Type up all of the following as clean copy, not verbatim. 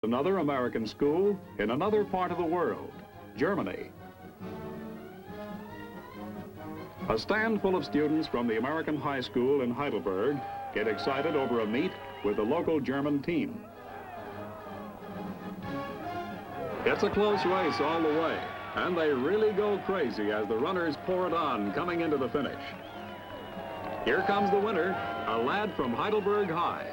Another American school in another part of the world, Germany. A stand full of students from the American high school in Heidelberg get excited over a meet with the local German team. It's a close race all the way, and they really go crazy as the runners pour it on coming into the finish. Here comes the winner, a lad from Heidelberg High.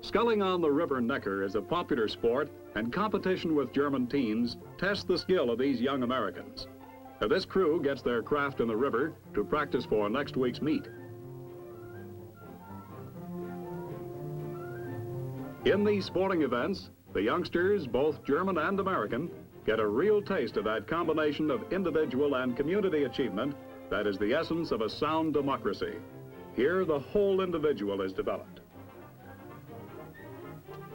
Sculling on the River Neckar is a popular sport, and competition with German teams tests the skill of these young Americans. Now, this crew gets their craft in the river to practice for next week's meet. In these sporting events, the youngsters, both German and American, get a real taste of that combination of individual and community achievement that is the essence of a sound democracy. Here, the whole individual is developed.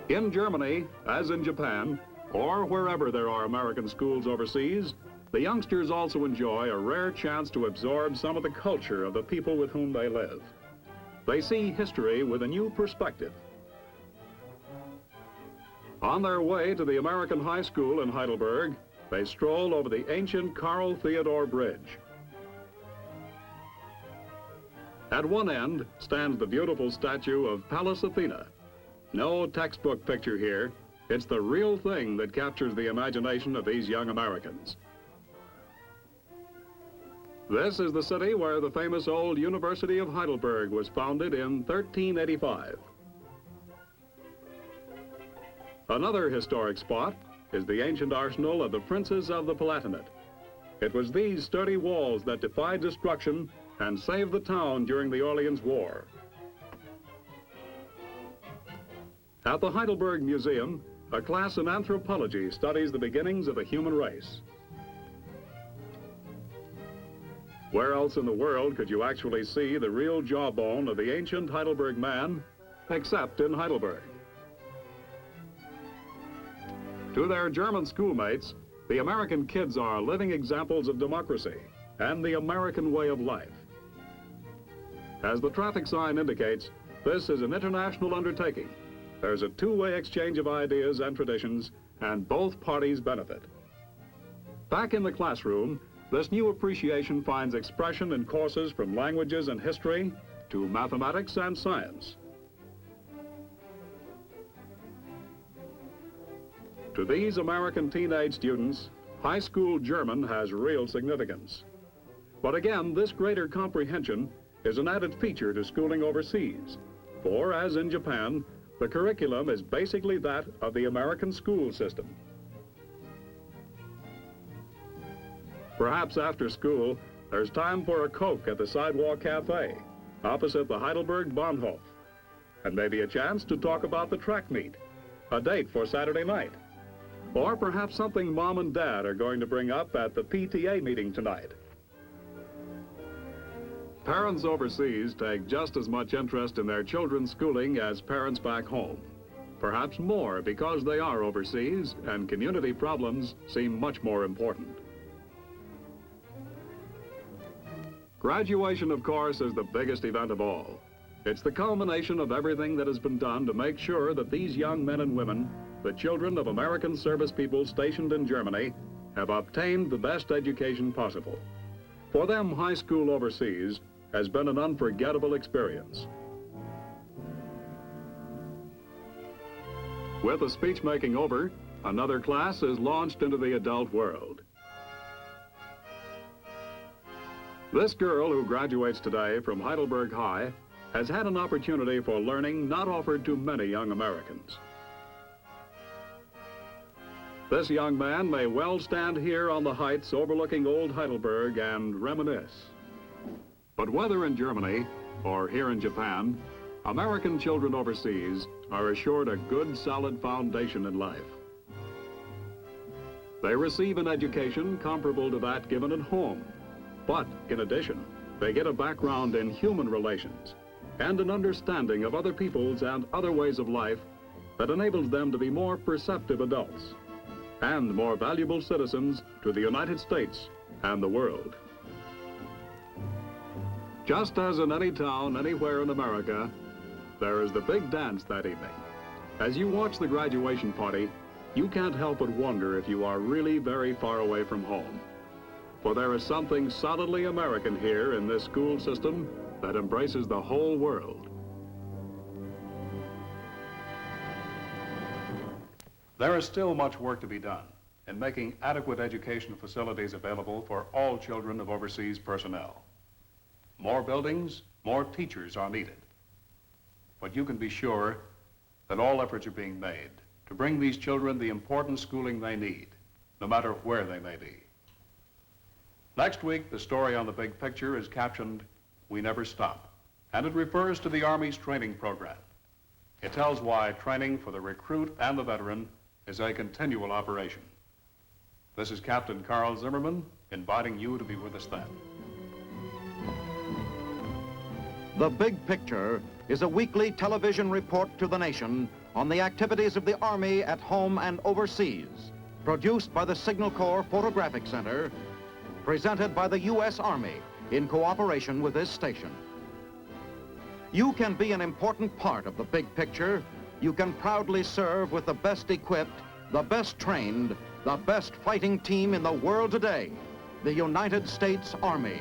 In Germany, as in Japan, or wherever there are American schools overseas, the youngsters also enjoy a rare chance to absorb some of the culture of the people with whom they live. They see history with a new perspective. On their way to the American high school in Heidelberg, they stroll over the ancient Karl Theodor Bridge. At one end stands the beautiful statue of Pallas Athena. No textbook picture here. It's the real thing that captures the imagination of these young Americans. This is the city where the famous old University of Heidelberg was founded in 1385. Another historic spot is the ancient arsenal of the Princes of the Palatinate. It was these sturdy walls that defied destruction and saved the town during the Orleans War. At the Heidelberg Museum, a class in anthropology studies the beginnings of the human race. Where else in the world could you actually see the real jawbone of the ancient Heidelberg man, except in Heidelberg? To their German schoolmates, the American kids are living examples of democracy and the American way of life. As the traffic sign indicates, this is an international undertaking. There's a two-way exchange of ideas and traditions, and both parties benefit. Back in the classroom, this new appreciation finds expression in courses from languages and history to mathematics and science. To these American teenage students, high school German has real significance. But again, this greater comprehension is an added feature to schooling overseas. For, as in Japan, the curriculum is basically that of the American school system. Perhaps after school, there's time for a Coke at the Sidewalk Cafe, opposite the Heidelberg Bahnhof, and maybe a chance to talk about the track meet, a date for Saturday night, or perhaps something Mom and Dad are going to bring up at the PTA meeting tonight. Parents overseas take just as much interest in their children's schooling as parents back home. Perhaps more because they are overseas and community problems seem much more important. Graduation, of course, is the biggest event of all. It's the culmination of everything that has been done to make sure that these young men and women, the children of American service people stationed in Germany, have obtained the best education possible. For them, high school overseas has been an unforgettable experience. With the speech-making over, another class is launched into the adult world. This girl who graduates today from Heidelberg High has had an opportunity for learning not offered to many young Americans. This young man may well stand here on the heights overlooking old Heidelberg and reminisce. But whether in Germany or here in Japan, American children overseas are assured a good, solid foundation in life. They receive an education comparable to that given at home. But in addition, they get a background in human relations and an understanding of other peoples and other ways of life that enables them to be more perceptive adults and more valuable citizens to the United States and the world. Just as in any town anywhere in America, there is the big dance that evening. As you watch the graduation party, you can't help but wonder if you are really very far away from home. For there is something solidly American here in this school system that embraces the whole world. There is still much work to be done in making adequate education facilities available for all children of overseas personnel. More buildings, more teachers are needed. But you can be sure that all efforts are being made to bring these children the important schooling they need, no matter where they may be. Next week, the story on the big picture is captioned, "We Never Stop," and it refers to the Army's training program. It tells why training for the recruit and the veteran is a continual operation. This is Captain Carl Zimmerman inviting you to be with us then. The Big Picture is a weekly television report to the nation on the activities of the Army at home and overseas, produced by the Signal Corps Photographic Center, presented by the U.S. Army in cooperation with this station. You can be an important part of the big picture. You can proudly serve with the best equipped, the best trained, the best fighting team in the world today, the United States Army.